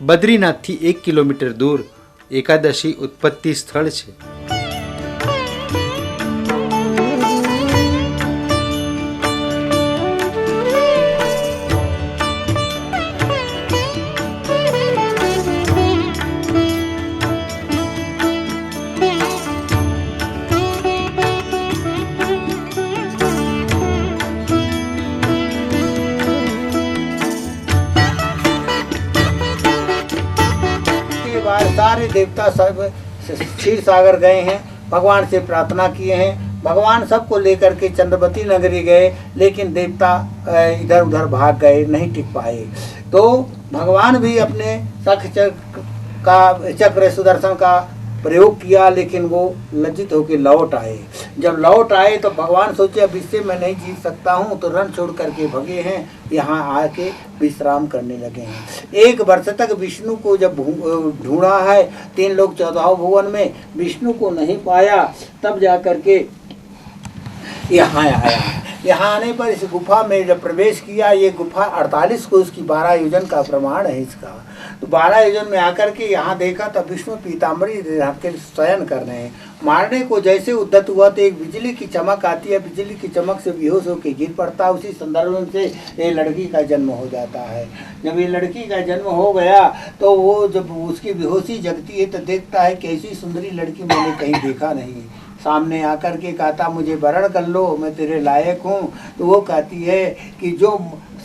બદ્રીનાથથી 1 kilometre દૂર એકાદશી ઉત્પત્તિ સ્થળ છે. सारे देवता सब क्षीर सागर गए हैं, भगवान से प्रार्थना किए हैं. भगवान सबको लेकर के चंद्रवती नगरी गए, लेकिन देवता इधर उधर भाग गए, नहीं टिक पाए. तो भगवान भी अपने चक्र सुदर्शन का प्रयोग किया, लेकिन वो लज्जित होकर लौट आए. जब लौट आए तो भगवान सोचे अब इससे मैं नहीं जीत सकता हूँ, तो रण छोड़ करके भगे हैं. यहाँ आके विश्राम करने लगे हैं. 1 वर्ष तक विष्णु को जब ढूंढा है, 3 लोग 14 भुवन में विष्णु को नहीं पाया, तब जा करके यहाँ आया. यहाँ आने पर इस गुफा में जब प्रवेश किया, ये गुफा 48 को उसकी 12 योजन का प्रमाण है इसका. तो 12 योजन में आकर के यहाँ देखा तो विष्णु पीताम्बरी रख के शयन कर रहे हैं. मारने को जैसे उद्यत हुआ तो एक बिजली की चमक आती है, बिजली की चमक से बेहोश होकर गिर पड़ता है. उसी संदर्भ से ये लड़की का जन्म हो जाता है. जब ये लड़की का जन्म हो गया तो वो जब उसकी बेहोशी जगती है तो देखता है कि ऐसी सुंदरी लड़की मैंने कहीं देखा नहीं. सामने आकर के कहता मुझे वरण कर लो, मैं तेरे लायक हूँ. तो वो कहती है कि जो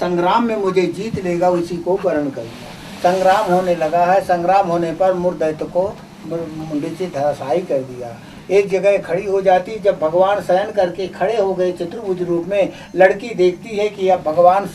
संग्राम में मुझे जीत लेगा उसी को वरण करूँगा. संग्राम होने लगा है. संग्राम होने पर मूर्दैत्य को मुंडी से धराशायी कर दिया. एक जगह खड़ी हो जाती. जब भगवान शयन करके खड़े हो गए चतुर्भुज रूप में, लड़की देखती है कि अब भगवान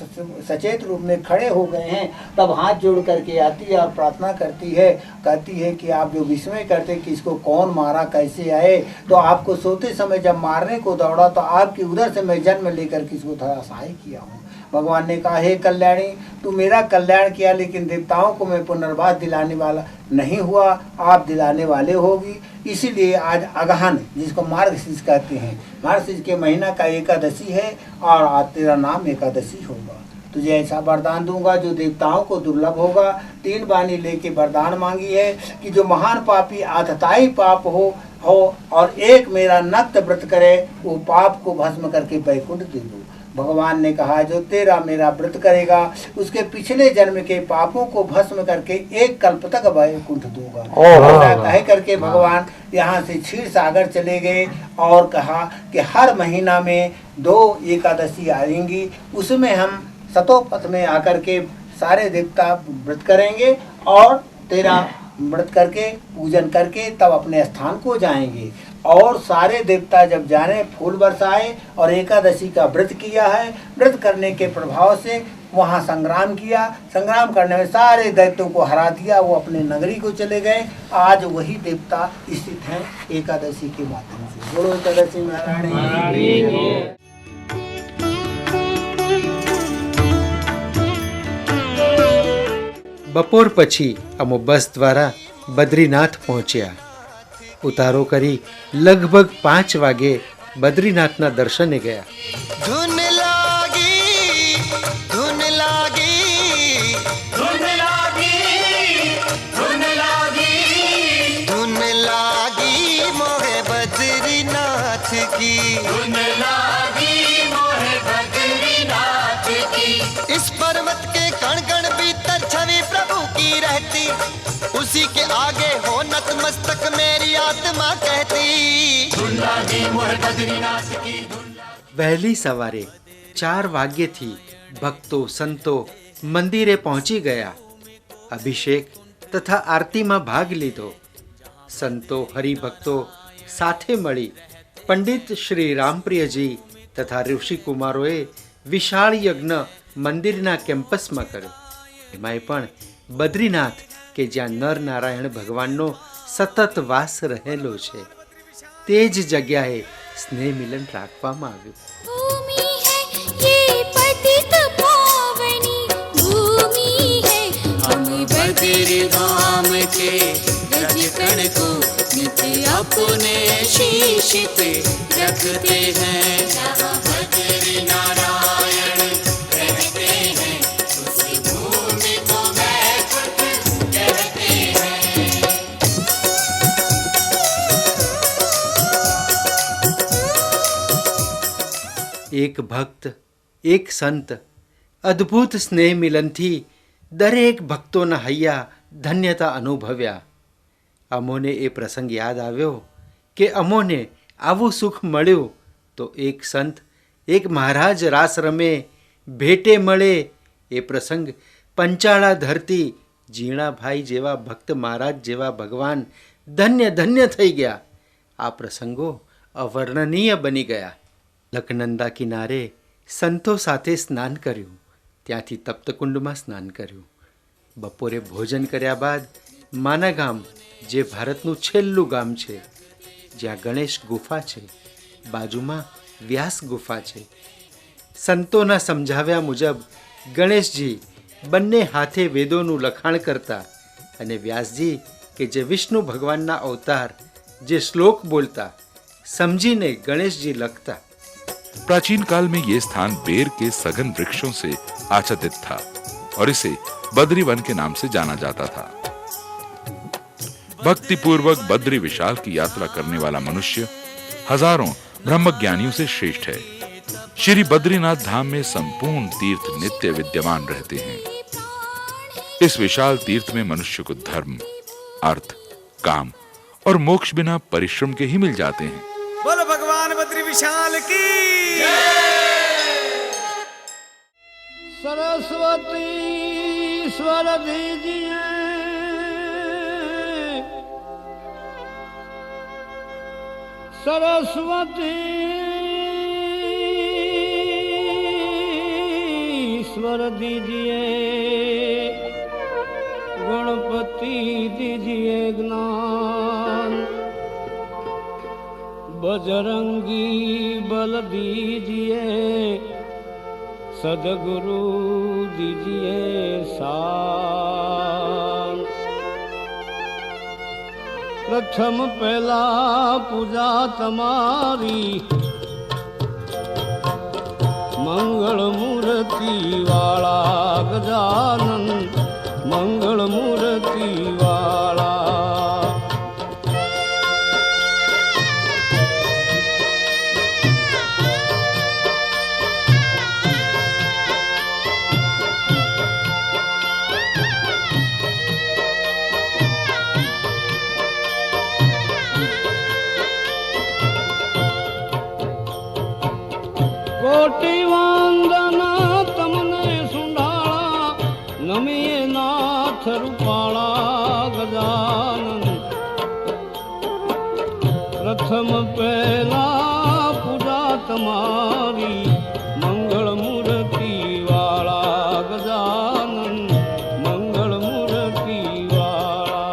सचेत रूप में खड़े हो गए हैं, तब हाथ जोड़ करके आती है और प्रार्थना करती है. कहती है कि आप जो विस्मय करते कि इसको कौन मारा, कैसे आए, तो आपको सोते समय जब मारने को दौड़ा तो आपकी उधर से मैं जन्म लेकर के इसको धराशायी किया हूँ. भगवान ने कहा हे कल्याणी, तू मेरा कल्याण किया, लेकिन देवताओं को मैं पुनर्वास दिलाने वाला नहीं हुआ, आप दिलाने वाले होगी. इसीलिए आज अगहन, जिसको मार्गशीर्ष कहते हैं, मार्गशीर्ष के महीना का एकादशी है और आज तेरा नाम एकादशी होगा. तुझे ऐसा वरदान दूंगा जो देवताओं को दुर्लभ होगा. 3 बानी लेके वरदान मांगी है कि जो महान पापी आतताई पाप हो और एक मेरा नक्त व्रत करे, वो पाप को भस्म करके वैकुंठ दे दो. भगवान ने कहा जो तेरा मेरा व्रत करेगा उसके पिछले जन्म के पापों को भस्म करके 1 कल्प तक वैकुंठ दूंगा. ऐसा कह करके भगवान यहाँ से क्षीर सागर चले गए और कहा कि हर महीना में 2 एकादशी आएंगी, उसमें हम सतोपथ में आकर के सारे देवता व्रत करेंगे और तेरा व्रत करके पूजन करके तब अपने स्थान को जाएंगे. और सारे देवता जब जाने फूल बरसाए और एकादशी का व्रत किया है. व्रत करने के प्रभाव से वहाँ संग्राम किया. संग्राम करने में सारे दैत्यों को हरा दिया. वो अपने नगरी को चले गए. आज वही देवता स्थित हैं एकादशी के माध्यम से. बोलो एकादशी महारानी. બપોર પછી અમો બસ દ્વારા બદ્રીનાથ પહોંચ્યા. ઉતારો કરી લગભગ 5 વાગે બદ્રીનાથના દર્શને ગયા. ધૂન લાગી ધૂન લાગી ધૂન લાગી ધૂન લાગી ધૂન લાગી મોહે બદ્રીનાથ की धून लागी मोहे बद्रीनाथ की. इस पर्वत के कण कण भीतर छवि प्रभु की रहती, उसी के आगे हो नतमस्तक मेरी आत्मा कहती. धून लागी मोहे बद्रीनाथ की. વહેલી સવારે 4 વાગ્યેથી ભક્તો સંતો મંદિરે પહોંચી ગયા. અભિષેક તથા આરતીમાં ભાગ લીધો. સંતો હરિભક્તો સાથે મળી પંડિત શ્રી રામપ્રિયજી તથા ઋષિકુમારોએ વિશાળ યજ્ઞ મંદિરના કેમ્પસમાં કર્યો. એમાંય પણ બદ્રીનાથ કે જ્યાં નર નારાયણ ભગવાનનો સતત વાસ રહેલો છે, તે જ જગ્યાએ સ્નેહ મિલન રાખવામાં આવ્યું. भूमि है ये पतित पावनी भूमि है, हम बद्री धाम के रज कण को नित्य अपने शीश पे रखते हैं. जहाँ बद्री नारायण रहते हैं उस भूमि को वैकुंठ એક ભક્ત, એક સંત, અદ્ભુત સ્નેહ મિલનથી દરેક ભક્તોના હૈયા ધન્યતા અનુભવ્યા. અમોને એ પ્રસંગ યાદ આવ્યો કે અમોને આવું સુખ મળ્યું તો એક સંત, એક મહારાજ રાસ રમે, ભેટે મળે એ પ્રસંગ પંચાળા ધરતી જીણાભાઈ જેવા ભક્ત મહારાજ જેવા ભગવાન ધન્ય ધન્ય થઈ ગયા. આ પ્રસંગો અવર્ણનીય બની ગયા. લખનંદા કિનારે સંતો સાથે સ્નાન કર્યું, ત્યાંથી તપ્તકુંડમાં સ્નાન કર્યું. બપોરે ભોજન કર્યા બાદ માના ગામ, જે ભારતનું છેલ્લું ગામ છે, જ્યાં ગણેશ ગુફા છે, બાજુમાં વ્યાસ ગુફા છે. સંતોના સમજાવ્યા મુજબ ગણેશજી બંને હાથે વેદોનું લખાણ કરતા અને વ્યાસજી કે જે વિષ્ણુ ભગવાનના અવતાર, જે શ્લોક બોલતા, समझीने गणेश जी लगता। प्राचीन काल में ये स्थान बेर के सघन वृक्षों से आच्छादित था और इसे बद्री वन के नाम से जाना जाता था। भक्ति पूर्वक बद्री विशाल की यात्रा करने वाला मनुष्य हजारों ब्रह्मज्ञानियों से श्रेष्ठ है। श्री बद्रीनाथ धाम में संपूर्ण तीर्थ नित्य विद्यमान रहते हैं। इस विशाल तीर्थ में मनुष्य को धर्म, अर्थ, काम और मोक्ष बिना परिश्रम के ही मिल जाते हैं। बोलो भगवान बद्री विशाल की। सरस्वती स्वर दीजिए, सरस्वती स्वर दीजिए, गणपति दीजिए ज्ञान, बजरंगी बल दीजिए, सदगुरु दीजिए शान। प्रथम पहला पूजा तमारी, मंगल मूर्ति वाला गजानन, मंगल मूर्ति वाला। कोटि वंदना तमने सुंडाला, नमिए नाथ रूपाला गजानन। प्रथम पहला पूजा तमारी, मंगल मूर्ति वाला गजानन, मंगल मूर्ति वाला।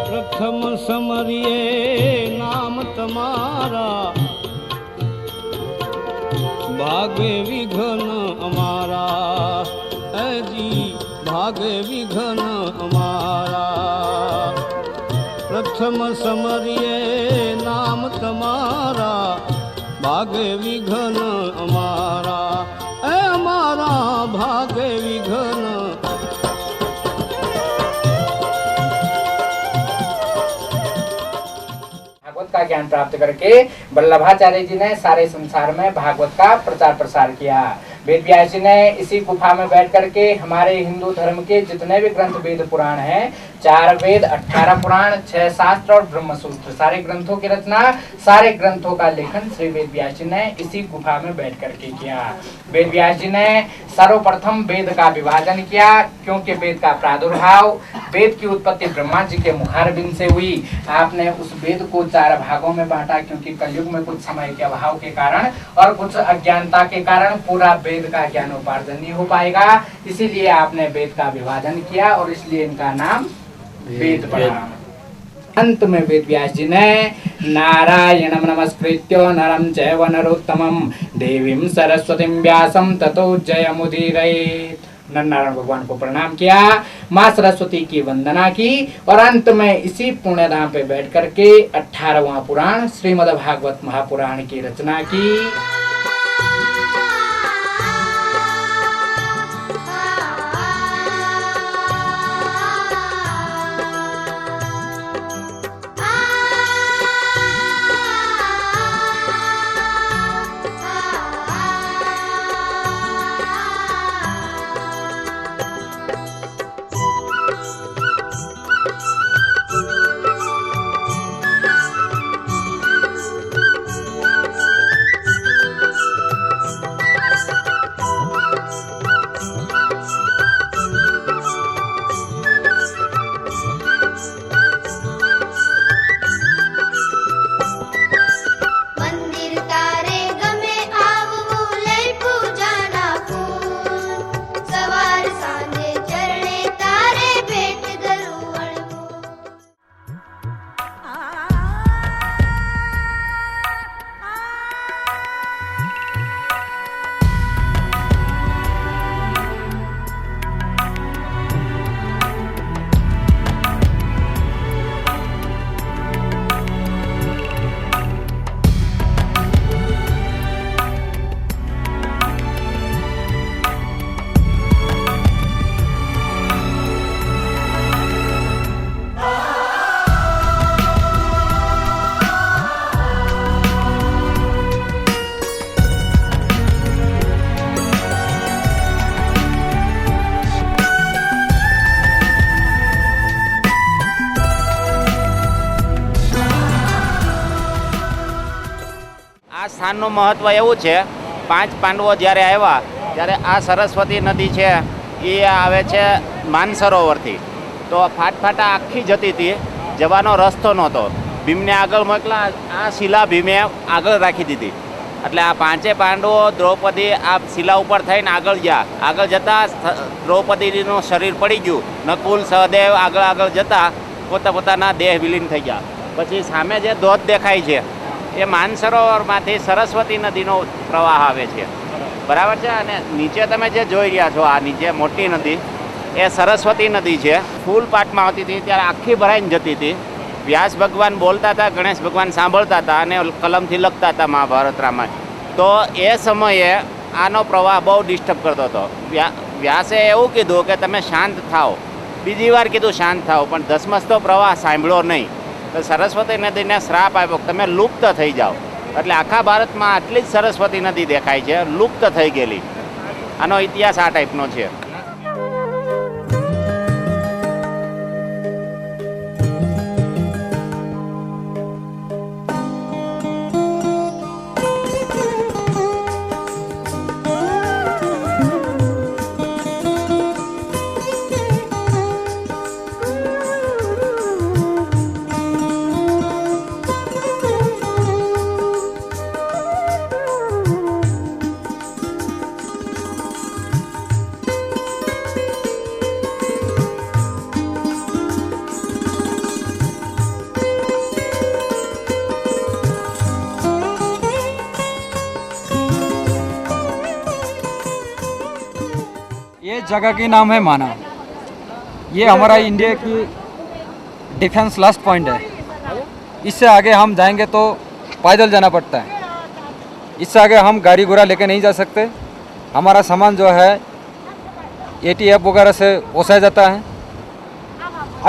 प्रथम समरिए नाम तमारा, भागे विघन हमारा, है जी भागे विघन हमारा। प्रथम समरिए नाम तमारा, भागे विघन हमारा, है हमारा भागे विघन। भागवत का ज्ञान प्राप्त करके वल्लभाचार्य जी ने सारे संसार में भागवत का प्रचार प्रसार किया। वेद व्यास जी ने इसी गुफा में बैठ करके हमारे हिंदू धर्म के जितने भी ग्रंथ वेद पुराण हैं, 4 वेद, 18 पुराण, 6 शास्त्र और ब्रह्म सूत्र, सारे ग्रंथों की रचना, सारे ग्रंथों का लेखन श्री वेद व्यास जी ने इसी गुफा में बैठ करके किया। वेद व्यास जी ने सर्वप्रथम वेद का विभाजन किया, क्योंकि वेद का प्रादुर्भाव, वेद की उत्पत्ति ब्रह्मा जी के मुखारबिंद से हुई। आपने उस वेद को 4 भागों में बांटा, क्योंकि कलयुग में कुछ समय के अभाव के कारण और कुछ अज्ञानता के कारण पूरा वेद वेद का ज्ञान उपार्जन नहीं हो पाएगा। इसीलिए आपने वेद का विभाजन किया और इसलिए इनका नाम वेद पड़ा। अंत में वेद व्यास जी ने नारायणं नमस्कृत्य नरं चैव नरोत्तमं देवीं सरस्वतीं व्यासं ततो जयमुदीरयेत्। नर नारायण भगवान को प्रणाम किया, माँ सरस्वती की वंदना की और अंत में इसी पुण्यधाम पे बैठ करके 18वां पुराण श्रीमद् भागवत महापुराण की रचना की। સ્થાનનું મહત્ત્વ એવું છે, 5 પાંડવો જ્યારે આવ્યા ત્યારે આ સરસ્વતી નદી છે એ આવે છે માનસરોવરથી, તો ફાટફાટા આખી જતી હતી, જવાનો રસ્તો નહોતો, ભીમને આગળ મોકલા, આ શિલા ભીમે આગળ રાખી દીધી, એટલે આ 5 પાંડવો દ્રૌપદી આ શિલા ઉપર થઈને આગળ ગયા, આગળ જતાં દ્રૌપદીનું શરીર પડી ગયું, નકુલ સહદેવ આગળ આગળ જતાં પોતાના દેહ વિલીન થઈ ગયા। પછી સામે જે ધોધ દેખાય છે એ માનસરોવરમાંથી સરસ્વતી નદીનો પ્રવાહ આવે છે, બરાબર છે। અને નીચે તમે જે જોઈ રહ્યા છો, આ નીચે મોટી નદી એ સરસ્વતી નદી છે। ફૂલ પાટમાં આવતી હતી ત્યારે આખી ભરાઈને જતી હતી। વ્યાસ ભગવાન બોલતા હતા, ગણેશ ભગવાન સાંભળતા હતા અને કલમથી લખતા હતા મહાભારત રામાયણ, તો એ સમયે આનો પ્રવાહ બહુ ડિસ્ટર્બ કરતો હતો। વ્યાસે એવું કીધું કે તમે શાંત થાઓ, બીજી વાર કીધું શાંત થાઓ, પણ ધસમસતો પ્રવાહ સાંભળ્યો નહીં, તો સરસ્વતી નદીને શ્રાપ આપ્યો તમે લુપ્ત થઈ જાઓ, એટલે આખા ભારતમાં આટલી જ સરસ્વતી નદી દેખાય છે, લુપ્ત થઈ ગયેલી। આનો ઇતિહાસ આ ટાઈપનો છે। ये जगह की नाम है माना। ये हमारा इंडिया की डिफेंस लास्ट पॉइंट है। इससे आगे हम जाएंगे तो पैदल जाना पड़ता है, इससे आगे हम गाड़ी घोड़ा लेके नहीं जा सकते। हमारा सामान जो है ATF वगैरह से ओसाया जाता है।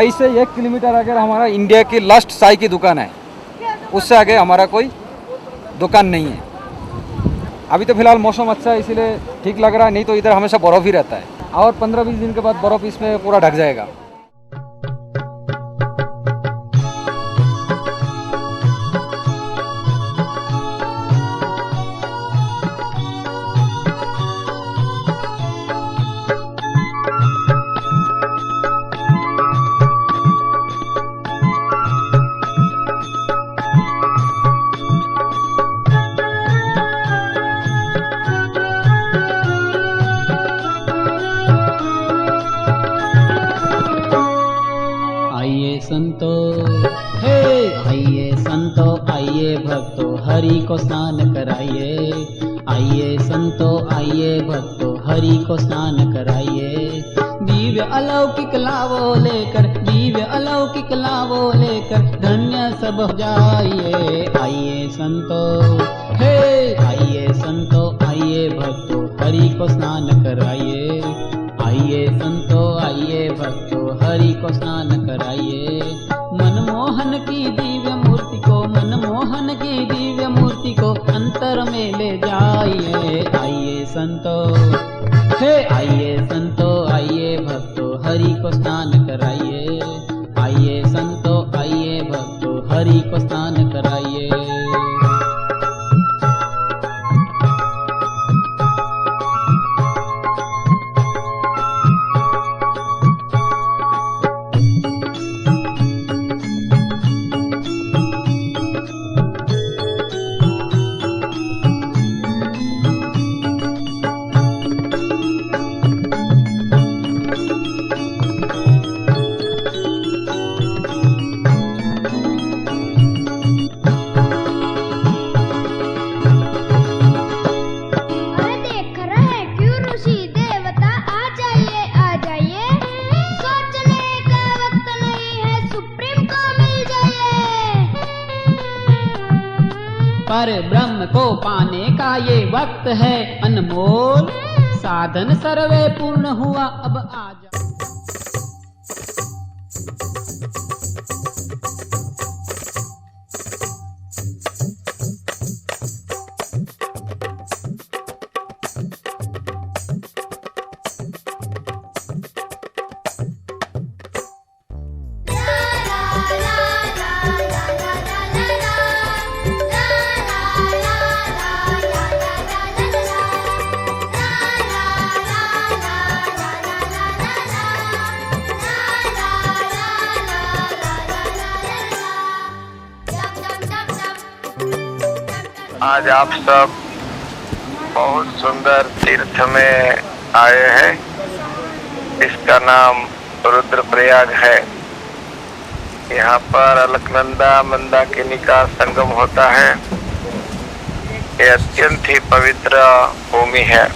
ऐसे 1 किलोमीटर अगर हमारा इंडिया की लास्ट चाय की दुकान है, उससे आगे हमारा कोई दुकान नहीं है। अभी तो फिलहाल मौसम अच्छा है इसीलिए ठीक लग रहा है, नहीं तो इधर हमेशा बर्फ़ ही रहता है और 15-20 दिन के बाद बर्फ़ इसमें पूरा ढक जाएगा। आइए भक्तों हरि को स्नान कराइए, आइए संतो आइए भक्तों हरि को स्नान कराइए। दिव्य अलौकिक लावो लेकर, दिव्य अलौकिक लावो लेकर धन्य सब हो जाइए। आइए संतो हे आइए संतो आइए भक्तों हरि को स्नान कराइए, आइए संतो आइए भक्तों हरि को स्नान कराइए। मनमोहन की दिव्य मूर्ति को, मनमोहन की दिव्य मूर्ति को अंतर में ले जाइए। आइए संतो हे आइए संतो आइए भक्तों हरि को स्नान कराइए, आइए संतो आइए भक्तों हरि को स्नान कराइए। पर ब्रह्म को पाने का ये वक्त है अनमोल, साधन सर्वे पूर्ण हुआ अब आ जा। आज आप सब बहुत सुंदर तीर्थ में आए हैं। इसका नाम रुद्रप्रयाग है। यहाँ पर अलकनंदा मंदाकिनी का संगम होता है। ये अत्यंत ही पवित्र भूमि है।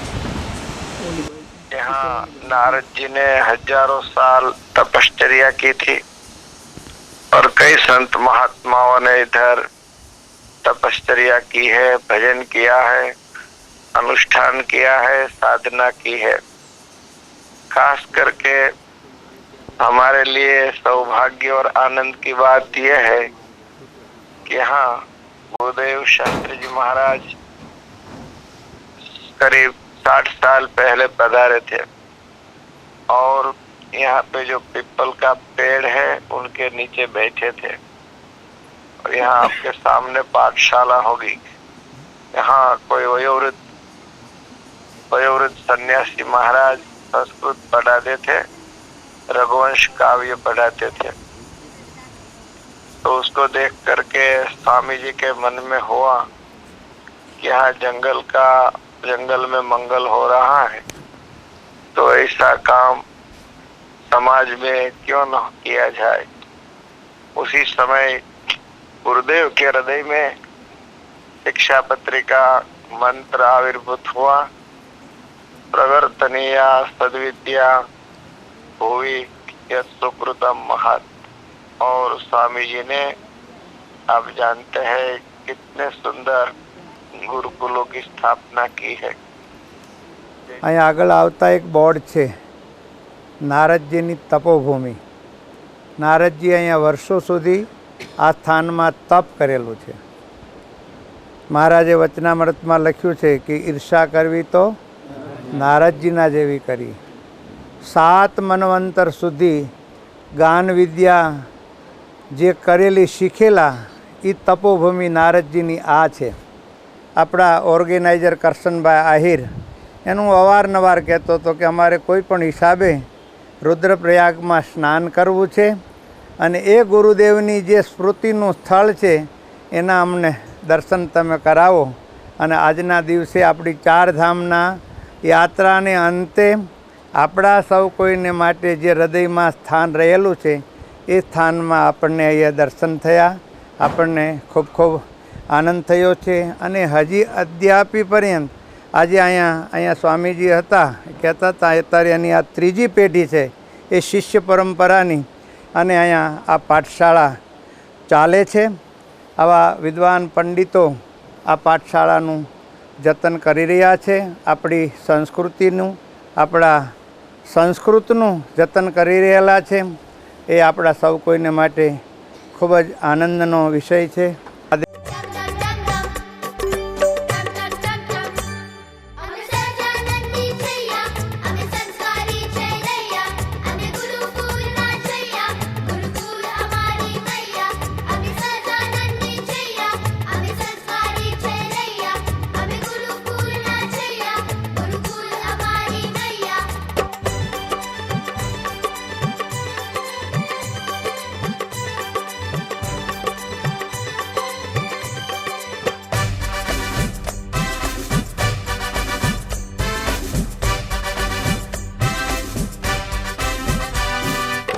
यहाँ नारद जी ने हजारों साल तपश्चर्या की थी और कई संत महात्माओं ने इधर तपश्चर्या की है, भजन किया है, अनुष्ठान किया है, साधना की है। खास करके हमारे लिए सौभाग्य और आनंद की बात यह है कि यहाँ गुरुदेव शास्त्री जी महाराज करीब 60 साल पहले पधारे थे और यहाँ पे जो पीपल का पेड़ है उनके नीचे बैठे थे। और यहाँ आपके सामने पाठशाला होगी। यहाँ कोई वयोवृद्ध सन्यासी महाराज संस्कृत पढ़ाते थे, रघुवंश काव्य पढ़ाते थे। तो उसको देख करके स्वामी जी के मन में हुआ कि यहाँ जंगल में मंगल हो रहा है, तो ऐसा काम समाज में क्यों न किया जाए। उसी समय गुरुदेव के हृदय में शिक्षा पत्रिका मंत्र आविर्भूत हुआ। प्रवर्तनीया सद्विद्या भुवि सुकृतम महत्। और स्वामी जी ने, आप जानते हैं, कितने सुंदर गुरुकुलों की स्थापना की है। અહીંયા આગળ આવતા એક બોર્ડ છે, નારદજીની તપોભૂમિ। નારદજી અહીંયા વર્ષો સુધી આ સ્થાનમાં તપ કરેલું છે। મહારાજે વચનામૃતમાં લખ્યું છે કે ઈર્ષા કરવી તો નારદજીના જેવી કરી। 7 મન્વંતર સુધી ગાન વિદ્યા જે કરેલી શીખેલા એ તપોભૂમિ નારદજીની આ છે। આપણા ઓર્ગેનાઇઝર કરશનભાઈ આહિર એનું અવારનવાર કહેતો હતો કે અમારે કોઈ પણ હિસાબે રુદ્રપ્રયાગમાં સ્નાન કરવું છે અને એ ગુરુદેવની જે સ્મૃતિનું સ્થળ છે એના અમને દર્શન તમે કરાવો। અને આજના દિવસે આપણી 4 ધામના યાત્રાને અંતે આપણા સૌ કોઈને માટે જે હૃદયમાં સ્થાન રહેલું છે એ સ્થાનમાં આપણને અહીંયા દર્શન થયા। આપણને ખૂબ ખૂબ આનંદ થયો છે અને હજી અદ્યાપી પર્યંત આજે અહીંયા સ્વામીજી હતા કહેતા હતા અત્યારે એની આ ત્રીજી પેઢી છે એ શિષ્ય પરંપરાની અને અહીંયા આ પાઠશાળા ચાલે છે. આવા વિદ્વાન પંડિતો આ પાઠશાળાનું જતન કરી રહ્યા છે. આપણી સંસ્કૃતિનું આપણા સંસ્કૃતનું જતન કરી રહેલા છે. એ આપણા સૌ કોઈને માટે ખૂબ જ આનંદનો વિષય છે.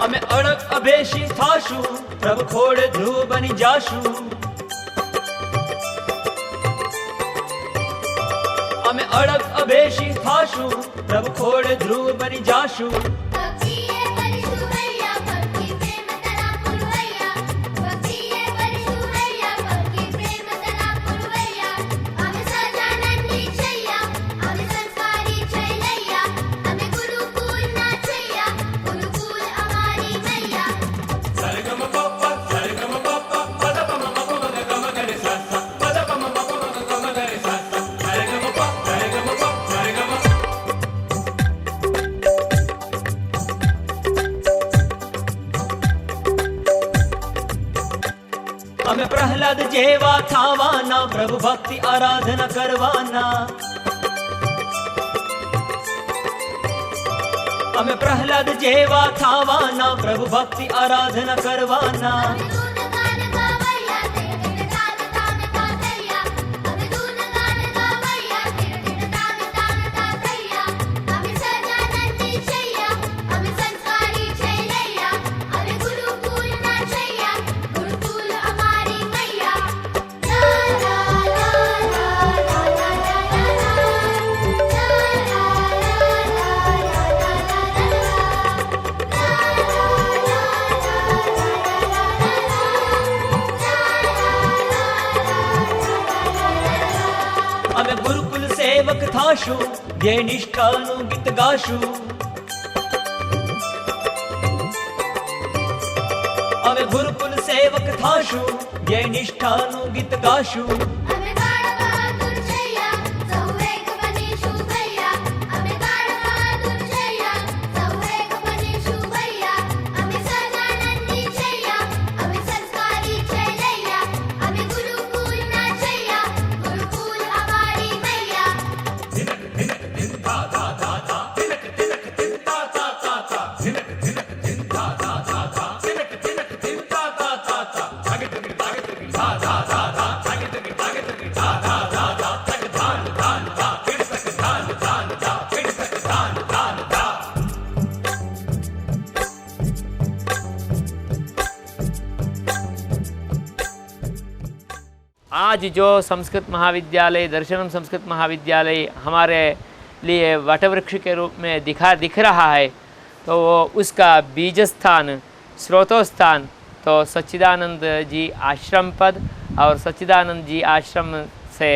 અમે અડગ અભેશી થાશું, પ્રભુ ખોડ ધ્રુવ બની જાશું. અમે અડગ અભેશી થાશું, પ્રભુ ખોડ ધ્રુવ બની જાશું. અમે પ્રહલાદ જેવા થાવાના, પ્રભુ ભક્તિ આરાધના કરવાના. અમે પ્રહલાદ જેવા થાવાના, પ્રભુ ભક્તિ આરાધના કરવાના. અમે ગુરુકુલ સેવક થાશું, જે નિષ્ઠાનું ગીત ગાશું. અમે ગુરુકુલ સેવક થાશું, જે નિષ્ઠાનું ગીત ગાશું. आज जो संस्कृत महाविद्यालय दर्शनम संस्कृत महाविद्यालय हमारे लिए वटवृक्ष के रूप में दिख रहा है, तो वो उसका बीज स्थान, स्रोतोस्थान तो सच्चिदानंद जी आश्रम पद और सच्चिदानंद जी आश्रम से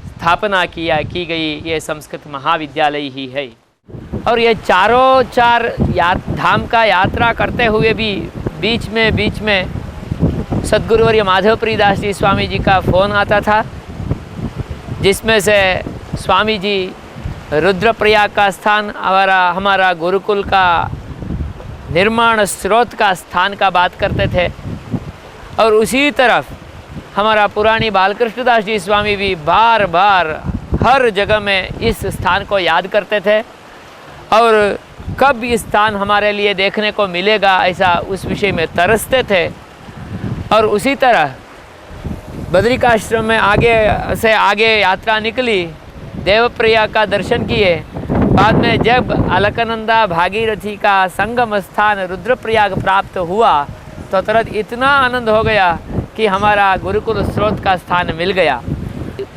स्थापना की गई ये संस्कृत महाविद्यालय ही है. और ये चारों चार धाम का यात्रा करते हुए भी बीच में सद्गुरुवर्य माधवप्रिय दास जी स्वामी जी का फ़ोन आता था, जिसमें से स्वामी जी रुद्रप्रयाग का स्थान और हमारा गुरुकुल का निर्माण स्रोत का स्थान का बात करते थे. और उसी तरफ हमारा पुरानी बालकृष्णदास जी स्वामी भी बार बार हर जगह में इस स्थान को याद करते थे और कब ये स्थान हमारे लिए देखने को मिलेगा ऐसा उस विषय में तरसते थे. और उसी तरह बद्रिकाश्रम में आगे यात्रा निकली, देवप्रयाग का दर्शन किए. बाद में जब अलकनंदा भागीरथी का संगम स्थान रुद्रप्रयाग प्राप्त हुआ तो तुरंत इतना आनंद हो गया कि हमारा गुरुकुल स्रोत का स्थान मिल गया।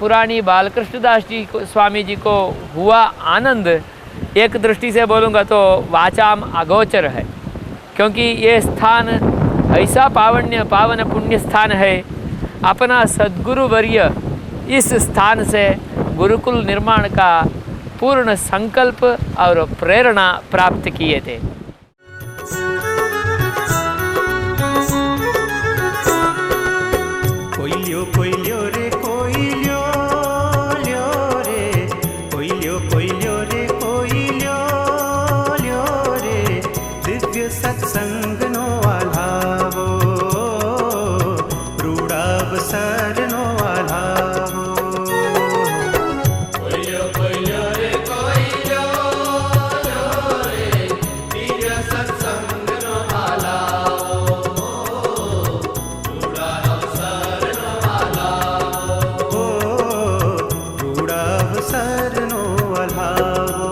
पुरानी बालकृष्णदास जी को, स्वामी जी को हुआ आनंद, एक दृष्टि से बोलूँगा तो वाचाम अगोचर है, क्योंकि ये स्थान ऐसा पावन पुण्य स्थान है। अपना सद्गुरु वर्य इस स्थान से गुरुकुल निर्माण का पूर्ण संकल्प और प्रेरणा प्राप्त किए थे। कोइल्यो कोइल्यो रे कोइल्यो ल्यो रे, कोइल्यो कोइल्यो रे कोइल्यो ल्यो रे, दिव्य सत्संग नो आलावो, रूढ़ावसर नो आलावो। कोइल्यो कोइल्यो रे कोइल्यो ल्यो रे, दिव्य सत्संग नो आलावो, रूढ़ावसर सरनो अलावो।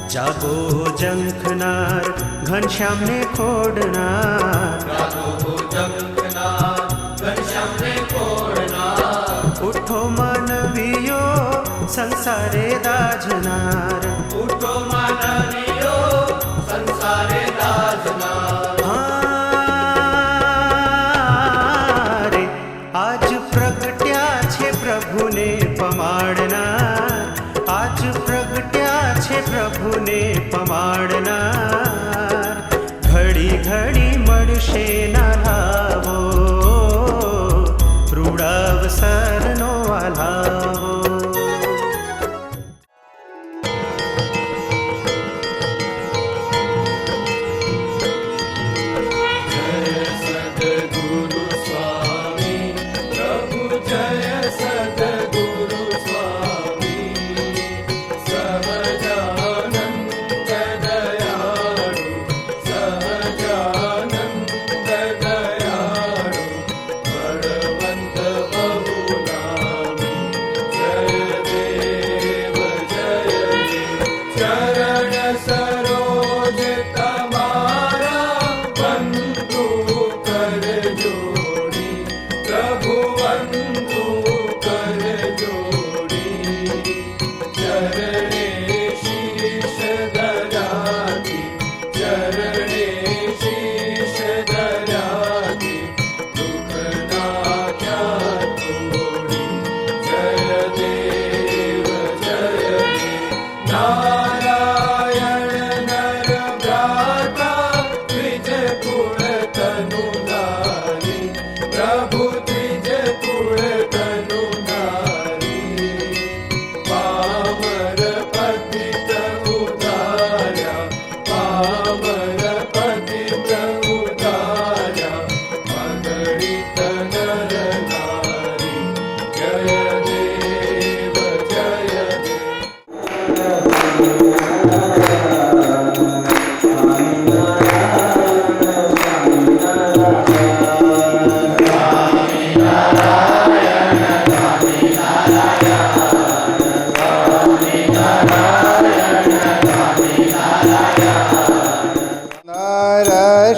जागो जंखनार घनश्याम ने खोडनार, जागो जंखनार घनश्याम ने खोडनार, उठो मानवियो संसारे दाजनार, उठो मानवियो संसारे दाजनार। रे आज प्रगट्या छे प्रभु ने पमाड़नार, आज प्रगट्या छे प्रभु ने पमाड़नार, घड़ी घड़ी मळशे ना लावो, रूढ़ावसर नो आलावो। जय सद्गुरु स्वामी प्रभु, जय सद्गुरु स्वामी, सहजानंद दयाळु, सहजानंद दयाळु, बळवंत बहुनामी, जय देव जय देव। चरण सरोज तमारा बंधु कर जोड़ी, प्रभु बंधु कर जोड़ी, चरणे शीश दराती, चरणे शीश दराती, दुख ना क्या तोड़ी, जय देव जय देव। नारायण नर भ्राता द्विज कुल तनु नारी, प्रभु द्विज कुल तनु नारी, पामर पतित उद्धार्या, पामर पतित उद्धार्या, मगणित नर नारी, जय देव जय देव।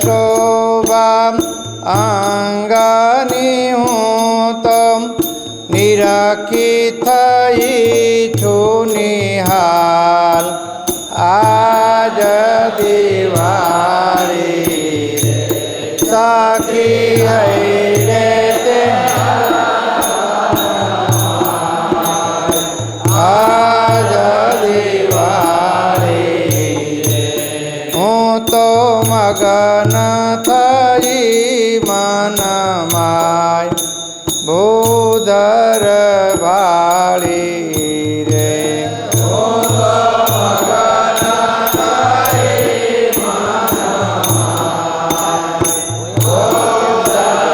शोभाम आंगानी हूँ तम निराकित छु निहाल, आज दिवाली साखी है रे, आज दिवाली हूँ तो मगन थई मन माय, भूधर वाली रे। भूधर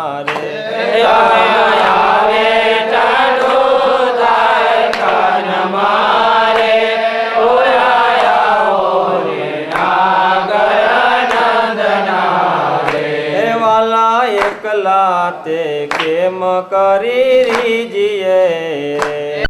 रे એકલા તે કેમ કરી રીજીએ રે